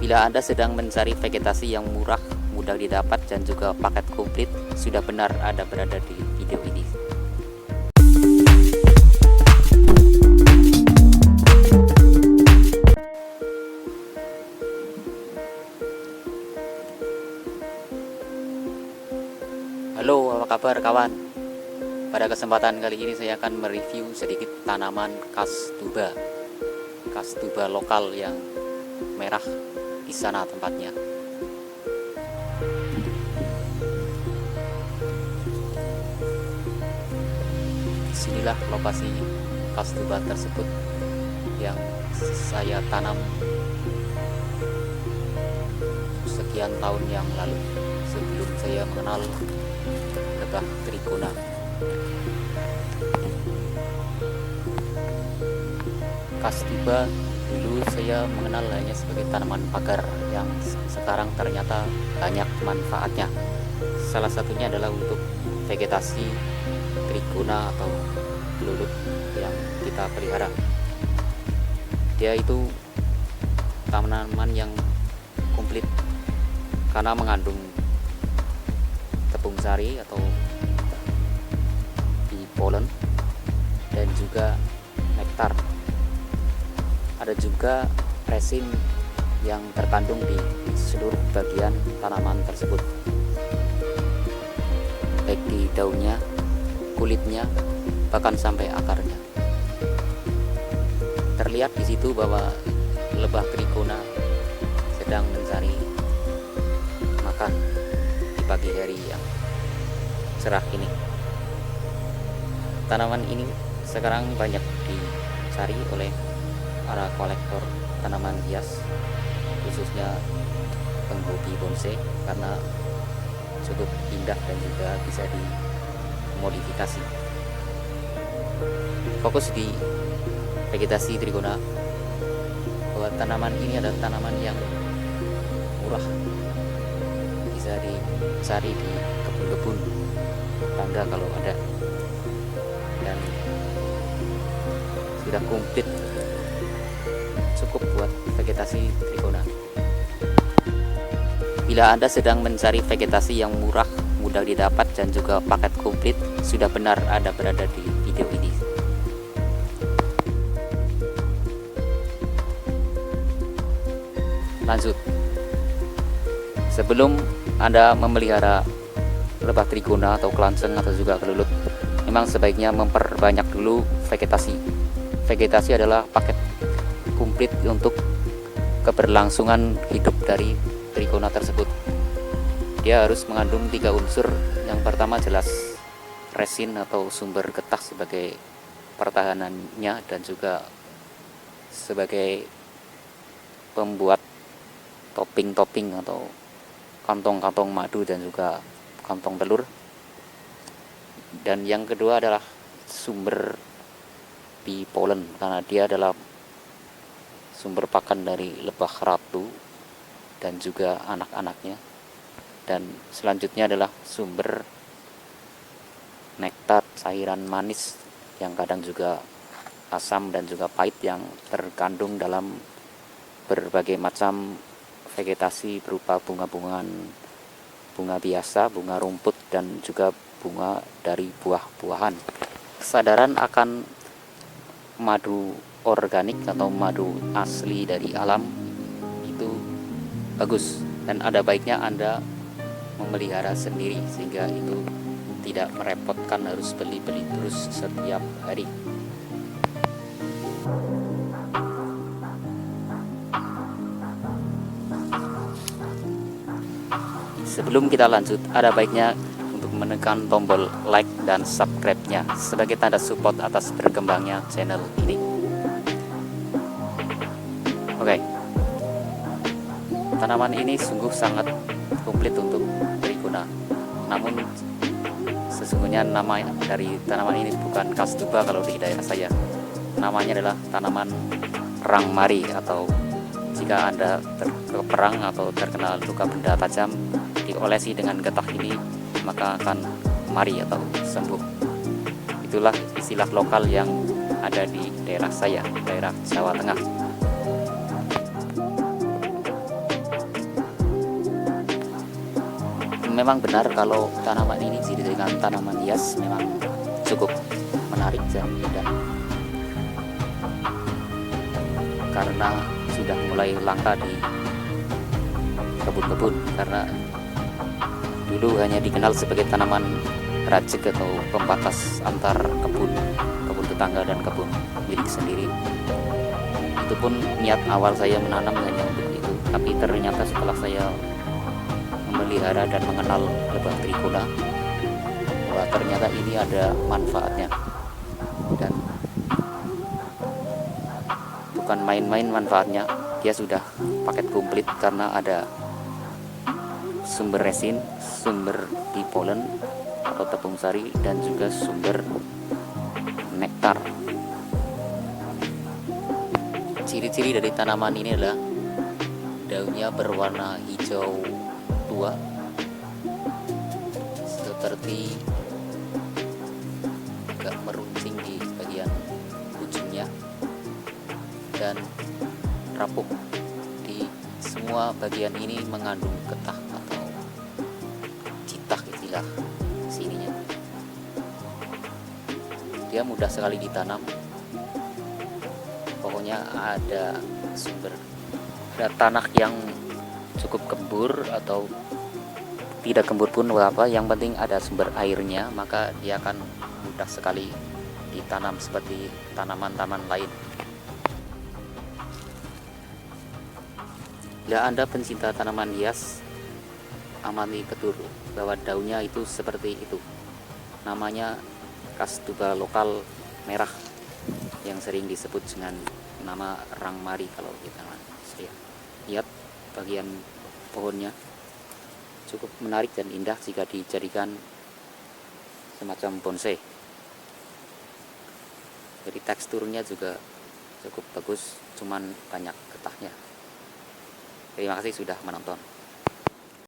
Bila Anda sedang mencari vegetasi yang murah, mudah didapat, dan juga paket komplit, sudah benar Anda berada di video ini. Halo, apa kabar kawan? Pada kesempatan kali ini saya akan mereview sedikit tanaman khas tuba lokal yang merah di sana tempatnya. Disinilah lokasi khas tuba tersebut yang saya tanam sekian tahun yang lalu sebelum saya mengenal lebah trigona. Khas tuba dulu saya mengenal hanya sebagai tanaman pagar yang sekarang ternyata banyak manfaatnya. Salah satunya adalah untuk vegetasi trigona atau gelulut yang kita pelihara. Dia itu tanaman yang komplit karena mengandung tepung sari atau bee pollen dan juga nektar. Ada juga resin yang terkandung di seluruh bagian tanaman tersebut, baik di daunnya, kulitnya, bahkan sampai akarnya. Terlihat di situ bahwa lebah trigona sedang mencari makan di pagi hari yang cerah ini. Tanaman ini sekarang banyak dicari oleh para kolektor tanaman hias, khususnya penghobi bonsai, karena cukup indah dan juga bisa dimodifikasi. Fokus di vegetasi trigona, bahwa tanaman ini adalah tanaman yang murah, bisa dicari di kebun-kebun tangga kalau ada, dan sudah komplit, cukup buat vegetasi trigona. Bila Anda sedang mencari vegetasi yang murah, mudah didapat, dan juga paket komplit, sudah benar Anda berada di video ini. Lanjut, sebelum Anda memelihara lebah trigona atau kelanceng atau juga gelulut, memang sebaiknya memperbanyak dulu vegetasi. Vegetasi adalah paket komplit untuk keberlangsungan hidup dari trigona tersebut. Dia harus mengandung 3 unsur. Yang pertama jelas resin atau sumber getah sebagai pertahanannya, dan juga sebagai pembuat topping atau kantong-kantong madu dan juga kantong telur. Dan yang kedua adalah sumber bee pollen, karena dia adalah sumber pakan dari lebah ratu dan juga anak-anaknya. Dan selanjutnya adalah sumber nektar, cairan manis yang kadang juga asam dan juga pahit, yang terkandung dalam berbagai macam vegetasi berupa bunga-bungaan, bunga biasa, bunga rumput, dan juga bunga dari buah-buahan. Kesadaran akan madu organik atau madu asli dari alam itu bagus, dan ada baiknya Anda memelihara sendiri sehingga itu tidak merepotkan harus beli-beli terus setiap hari. Sebelum kita lanjut, ada baiknya untuk menekan tombol like dan subscribe-nya sebagai tanda support atas berkembangnya channel ini. Oke, tanaman ini sungguh sangat komplit untuk trigona. Namun sesungguhnya nama dari tanaman ini bukan khas tuba kalau di daerah saya. Namanya adalah tanaman perang mari, atau jika Anda terperang atau terkena luka benda tajam, diolesi dengan getah ini maka akan mari atau sembuh. Itulah istilah lokal yang ada di daerah saya, daerah Jawa Tengah. memang benar kalau tanaman ini dijadikan tanaman hias memang cukup menarik dan indah, karena sudah mulai langka di kebun-kebun, karena dulu hanya dikenal sebagai tanaman rajek atau pembatas antar kebun tetangga dan kebun milik sendiri. Itu pun niat awal saya menanam hanya untuk itu, tapi ternyata setelah saya memelihara dan mengenal lebah trigona, bahwa ternyata ini ada manfaatnya, dan bukan main-main manfaatnya. Dia sudah paket komplit karena ada sumber resin, sumber di polen atau tepung sari, dan juga sumber nektar. Ciri-ciri dari tanaman ini adalah daunnya berwarna hijau tua seperti agak meruncing di bagian ujungnya dan rapuh. Di semua bagian ini mengandung getah atau citah istilah sininya. Dia mudah sekali ditanam. Pokoknya ada tanah yang cukup gembur atau tidak gembur pun apa, yang penting ada sumber airnya, maka dia akan mudah sekali ditanam seperti tanaman-tanaman lain. Bila Anda pencinta tanaman hias, amati betul bahwa daunnya itu seperti itu. Namanya Kastuba lokal merah, yang sering disebut dengan nama rangmari kalau di tangan saya. Lihat bagian pohonnya cukup menarik dan indah jika dijadikan semacam bonsai. Jadi teksturnya juga cukup bagus, cuman banyak getahnya. Terima kasih sudah menonton.